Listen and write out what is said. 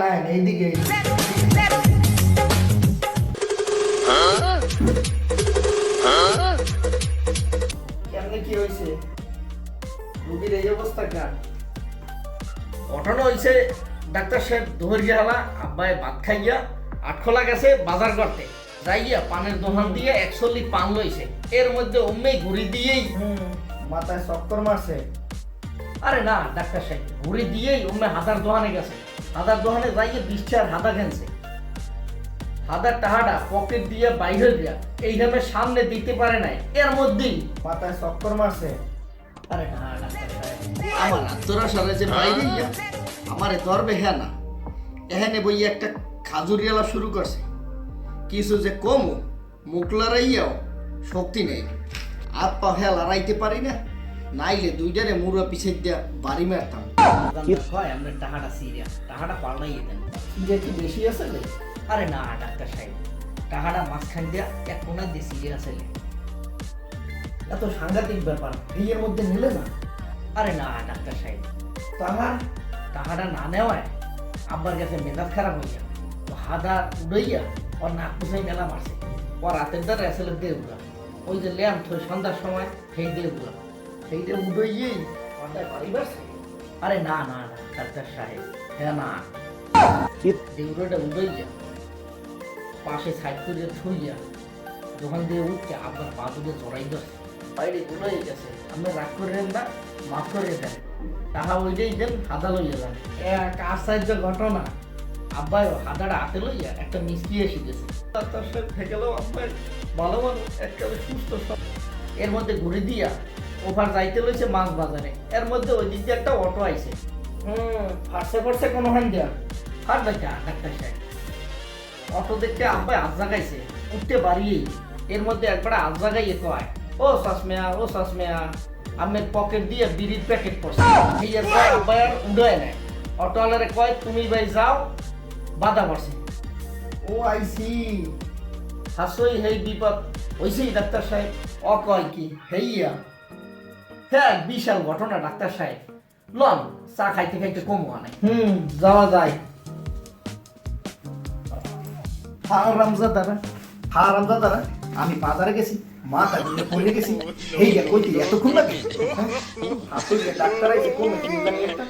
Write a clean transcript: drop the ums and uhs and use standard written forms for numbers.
আয় এইদিকে কেমনে কি হয়েছে রোগীর এই অবস্থা কেন ঘটনা হয়েছে ডাক্তার সাহেব দোহর গেলা আব্বাই ভাত খাইয়া আটখোলা গেছে বাজার করতে যাইয়া পানের দোকান দিয়ে 100 পান লইছে এর মধ্যে অমনি ঘুরি দিয়েই মাথায় চক্কর মারছে আরে না ডাক্তার সাহেব ঘুরি দিয়েই অমনি হাদার দোকানে গেছে হাদার দোকানে যাইয়ে 20 টাকার হাদা কিনছে হাদার টাকাটা পকেট দিয়ে বাইরে দিয়া এই নামে সামনে দিতে পারে নাই এর মধ্যেই মাথায় চক্কর মারছে আরে না ডাক্তার সাহেব আমার তোরা সারা যে বাইরে গিয়া আমারে ধরবে হ্যাঁ না এখানে বই একটা খাজুরিয়ালা শুরু করছে কিছু যে কম মুখ লড়াইয়াও শক্তি নেই হাত পা হ্যাঁ লড়াইতে পারি না নাইলে দুইটারে মুড়া পিছিয়ে দিয়া বাড়ি মারতাম হয় আমরা টাকাটা সিরিয়া টাকাটা পাল্টাইয়ে দেন সিরিয়া কি বেশি আছে আরে না ডাক্তার সাহেব টাকাটা মাঝখান দিয়া এক কোনায় দিয়ে সিরিয়া আছে এত সাংঘাতিক ব্যাপার এর মধ্যে নিলে না আরে না ডাক্তার সাহেব টাকাটা না নেওয়ায় আব্বার কাছে মেজাজ খারাপ হয়ে যাবে তো হাদা উড়াইয়া ওর নাক পুষাই মেলা মারছে ওর রাতের দ্বারা আসলে দিয়ে উড়া ওই যে ল্যাম্প থই সন্ধ্যার সময় সেই দিয়ে উড়া সেইটা উড়াইয়েই মাথায় বাড়ি বাড়ছে আরে না না না ডাক্তার সাহেব হ্যাঁ না দেউড়াটা উড়াইয়া পাশে সাইড করে থইয়া দোকান দিয়ে উঠছে আব্বার পা দুটো চড়াই যাচ্ছে বাইরে উড়াই গেছে আপনি রাগ করেন না মাফ করে দেন টাকা ওইটাই দেন হাদা লইয়া যান এক আশ্চর্য ঘটনা আব্বাই হাদাটা হাতে লইয়া একটা মিষ্টি এসে গেছে ডাক্তার সাহেব থেকে গেলেও আব্বাই ভালো মানুষ একেবারে সুস্থ সব এর মধ্যে ঘুরে দিয়া ওভার যাইতে লইছে মাছ বাজারে এর মধ্যে ওই দিক দিয়ে একটা অটো আইছে ফাটছে কোনো হান দিয়া ফাটবে কা ডাক্তার সাহেব অটো দেখতে আব্বাই আজ জাগাইছে উঠতে বাড়িয়েই এর মধ্যে একবার আজ জাগাইয়ে কয় ও সাসমিয়া আমের পকেট দিয়ে বিড়ির প্যাকেট পড়ছে এই আব্বাই আর উড়ায় নেয় অটোওয়ালারে কয় তুমি ভাই যাও বাধা পড়ছে ও আইসি হাসই হেই বিপদ হইছেই ডাক্তার সাহেব অ কয় কি হেইয়া হ্যাঁ বিশাল ঘটনা ডাক্তার সাহেব লন চা খাইতে খাইতে কমো আনে যাওয়া যায় হারামজাদারা আমি বাজারে গেছি মাথা দিয়ে পড়ে গেছি এই যে কইতে এতক্ষণ লাগে আসলে ডাক্তার আইছে কোন কি জানি একটা